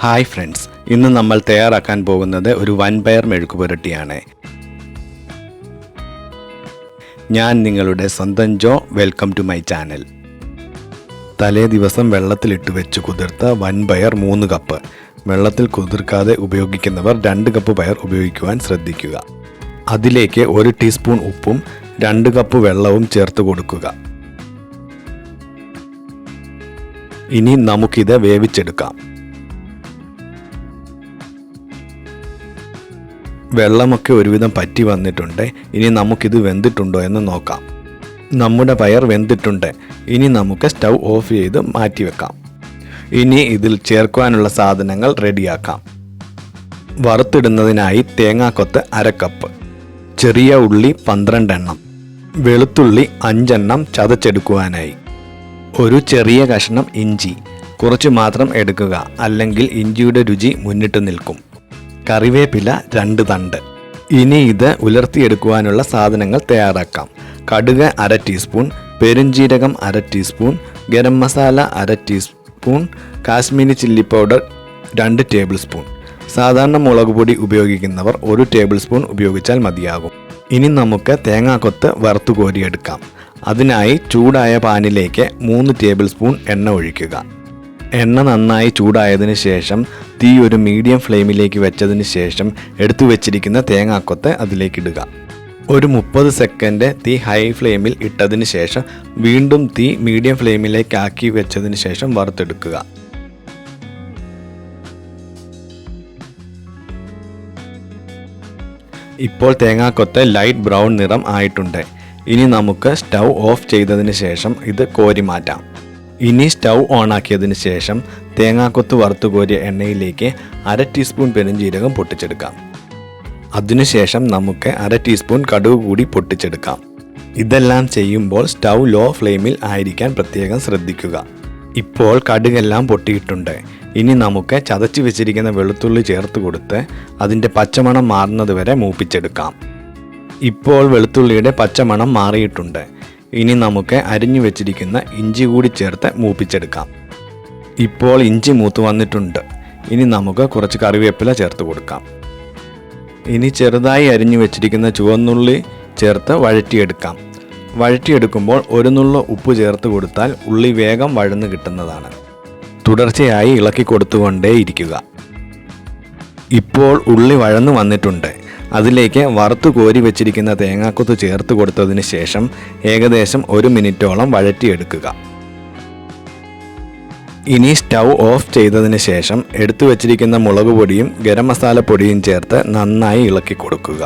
Hi friends, ഇന്ന് നമ്മൾ തയ്യാറാക്കാൻ പോകുന്നത് ഒരു വൻപയർ മെഴുക്കുപുരട്ടിയാണ്. ഞാൻ നിങ്ങളുടെ സ്വന്തം Jo. Welcome to my channel. തലേ ദിവസം വെള്ളത്തിലിട്ട് വെച്ച് കുതിർത്ത വൻപയർ 3 കപ്പ്. വെള്ളത്തിൽ കുതിർക്കാതെ ഉപയോഗിക്കുന്നവർ 2 കപ്പ് പയർ ഉപയോഗിക്കുവാൻ ശ്രദ്ധിക്കുക. അതിലേക്ക് 1 ടീസ്പൂൺ ഉപ്പും 2 കപ്പ് വെള്ളവും ചേർത്ത് കൊടുക്കുക. ഇനി നമുക്കിത് വേവിച്ചെടുക്കാം. വെള്ളമൊക്കെ ഒരുവിധം പറ്റി വന്നിട്ടുണ്ട്. ഇനി നമുക്കിത് വെന്തിട്ടുണ്ടോ എന്ന് നോക്കാം. നമ്മുടെ പയർ വെന്തിട്ടുണ്ട്. ഇനി നമുക്ക് സ്റ്റൗ ഓഫ് ചെയ്ത് മാറ്റി വെക്കാം. ഇനി ഇതിൽ ചേർക്കുവാനുള്ള സാധനങ്ങൾ റെഡിയാക്കാം. വറുത്തിടുന്നതിനായി തേങ്ങാക്കൊത്ത് 1/2 കപ്പ്, ചെറിയ ഉള്ളി 12 എണ്ണം, വെളുത്തുള്ളി 5 എണ്ണം ചതച്ചെടുക്കുവാനായി, ഒരു ചെറിയ കഷ്ണം ഇഞ്ചി, കുറച്ച് മാത്രം എടുക്കുക, അല്ലെങ്കിൽ ഇഞ്ചിയുടെ രുചി മുന്നിട്ട് നിൽക്കും. കറിവേപ്പില 2 തണ്ട്. ഇനി ഇത് ഉലർത്തിയെടുക്കുവാനുള്ള സാധനങ്ങൾ തയ്യാറാക്കാം. കടുക് 1/2 ടീസ്പൂൺ, പെരുംജീരകം 1/2 teaspoon, garam masala 1/2 teaspoon, Kashmiri chilli powder 2 tablespoon. സാധാരണ മുളക് പൊടി ഉപയോഗിക്കുന്നവർ 1 ടേബിൾ സ്പൂൺ ഉപയോഗിച്ചാൽ മതിയാകും. ഇനി നമുക്ക് തേങ്ങാക്കൊത്ത് വറുത്തു കോരിയെടുക്കാം. അതിനായി ചൂടായ പാനിലേക്ക് 3 ടേബിൾ സ്പൂൺ എണ്ണ ഒഴിക്കുക. എണ്ണ നന്നായി ചൂടായതിനു ശേഷം തീ ഒരു മീഡിയം ഫ്ലെയിമിലേക്ക് വെച്ചതിന് ശേഷം എടുത്തു വെച്ചിരിക്കുന്ന തേങ്ങാക്കൊത്ത് അതിലേക്കിടുക. ഒരു 30 സെക്കൻഡ് തീ ഹൈ ഫ്ലെയിമിൽ ഇട്ടതിന് ശേഷം വീണ്ടും തീ മീഡിയം ഫ്ലെയിമിലേക്ക് ആക്കി വെച്ചതിന് ശേഷം വറുത്തെടുക്കുക. ഇപ്പോൾ തേങ്ങാക്കൊത്ത് ലൈറ്റ് ബ്രൗൺ നിറം ആയിട്ടുണ്ട്. ഇനി നമുക്ക് സ്റ്റൗ ഓഫ് ചെയ്തതിന് ശേഷം ഇത് കോരി മാറ്റാം. ഇനി സ്റ്റൗ ഓണാക്കിയതിന് ശേഷം തേങ്ങാക്കൊത്ത് വറുത്തു കോരിയ എണ്ണയിലേക്ക് 1/2 ടീസ്പൂൺ പെരുംജീരകം പൊട്ടിച്ചെടുക്കാം. അതിനുശേഷം നമുക്ക് 1/2 ടീസ്പൂൺ കടുക് കൂടി പൊട്ടിച്ചെടുക്കാം. ഇതെല്ലാം ചെയ്യുമ്പോൾ സ്റ്റൗ ലോ ഫ്ലെയിമിൽ ആയിരിക്കാൻ പ്രത്യേകം ശ്രദ്ധിക്കുക. ഇപ്പോൾ കടുകെല്ലാം പൊട്ടിയിട്ടുണ്ട്. ഇനി നമുക്ക് ചതച്ച് വെച്ചിരിക്കുന്ന വെളുത്തുള്ളി ചേർത്ത് കൊടുത്ത് അതിൻ്റെ പച്ചമണം മാറുന്നത് വരെ മൂപ്പിച്ചെടുക്കാം. ഇപ്പോൾ വെളുത്തുള്ളിയുടെ പച്ചമണം മാറിയിട്ടുണ്ട്. ഇനി നമുക്ക് അരിഞ്ഞു വെച്ചിരിക്കുന്ന ഇഞ്ചി കൂടി ചേർത്ത് മൂപ്പിച്ചെടുക്കാം. ഇപ്പോൾ ഇഞ്ചി മൂത്ത് വന്നിട്ടുണ്ട്. ഇനി നമുക്ക് കുറച്ച് കറിവേപ്പില ചേർത്ത് കൊടുക്കാം. ഇനി ചെറുതായി അരിഞ്ഞു വെച്ചിരിക്കുന്ന ചുവന്നുള്ളി ചേർത്ത് വഴറ്റിയെടുക്കാം. വഴറ്റിയെടുക്കുമ്പോൾ 1 നുള്ള ഉപ്പ് ചേർത്ത് കൊടുത്താൽ ഉള്ളി വേഗം വഴന്ന് കിട്ടുന്നതാണ്. തുടർച്ചയായി ഇളക്കി കൊടുത്തുകൊണ്ടേയിരിക്കുക. ഇപ്പോൾ ഉള്ളി വഴന്നു വന്നിട്ടുണ്ട്. അതിലേക്ക് വറുത്തു കോരി വെച്ചിരിക്കുന്ന തേങ്ങാക്കൊത്ത് ചേർത്ത് കൊടുത്തതിന് ശേഷം ഏകദേശം 1 മിനിറ്റോളം വഴറ്റിയെടുക്കുക. ഇനി സ്റ്റൗ ഓഫ് ചെയ്തതിന് ശേഷം എടുത്തു വെച്ചിരിക്കുന്ന മുളക് പൊടിയും ഗരം മസാല പൊടിയും ചേർത്ത് നന്നായി ഇളക്കി കൊടുക്കുക.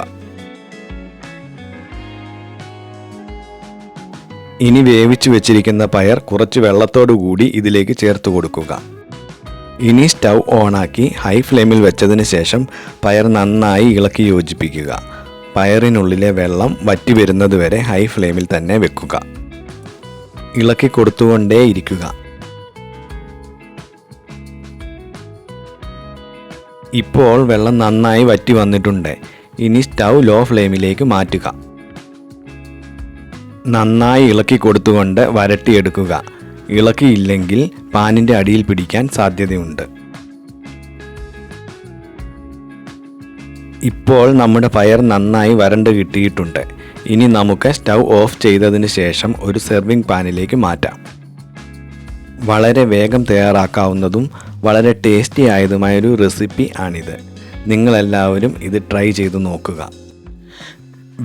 ഇനി വേവിച്ചു വെച്ചിരിക്കുന്ന പയർ കുറച്ച് വെള്ളത്തോടു കൂടി ഇതിലേക്ക് ചേർത്ത് കൊടുക്കുക. ഇനി സ്റ്റൗ ഓണാക്കി ഹൈ ഫ്ലെയിമിൽ വെച്ചതിന് ശേഷം പയർ നന്നായി ഇളക്കി യോജിപ്പിക്കുക. പയറിനുള്ളിലെ വെള്ളം വറ്റി വരുന്നത് വരെ ഹൈ ഫ്ലെയിമിൽ തന്നെ വെക്കുക. ഇളക്കി കൊടുത്തുകൊണ്ടേയിരിക്കുക. ഇപ്പോൾ വെള്ളം നന്നായി വറ്റി വന്നിട്ടുണ്ട്. ഇനി സ്റ്റൗ ലോ ഫ്ലെയിമിലേക്ക് മാറ്റുക. നന്നായി ഇളക്കി കൊടുത്തുകൊണ്ട് വരട്ടിയെടുക്കുക. ഇളക്കിയില്ലെങ്കിൽ പാനിൻ്റെ അടിയിൽ പിടിക്കാൻ സാധ്യതയുണ്ട്. ഇപ്പോൾ നമ്മുടെ പയർ നന്നായി വരണ്ട് കിട്ടിയിട്ടുണ്ട്. ഇനി നമുക്ക് സ്റ്റൗ ഓഫ് ചെയ്തതിന് ശേഷം ഒരു സെർവിങ് പാനിലേക്ക് മാറ്റാം. വളരെ വേഗം തയ്യാറാക്കാവുന്നതും വളരെ ടേസ്റ്റി ആയതുമായൊരു റെസിപ്പി ആണിത്. നിങ്ങളെല്ലാവരും ഇത് ട്രൈ ചെയ്ത് നോക്കുക.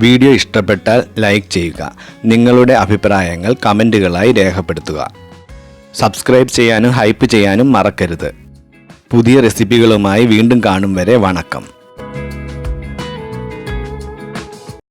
വീഡിയോ ഇഷ്ടപ്പെട്ടാൽ ലൈക്ക് ചെയ്യുക. നിങ്ങളുടെ അഭിപ്രായങ്ങൾ കമൻറ്റുകളായി രേഖപ്പെടുത്തുക. സബ്സ്ക്രൈബ് ചെയ്യാനും ഹൈപ്പ് ചെയ്യാനും മറക്കരുത്. പുതിയ റെസിപ്പികളുമായി വീണ്ടും കാണും വരെ വണക്കം.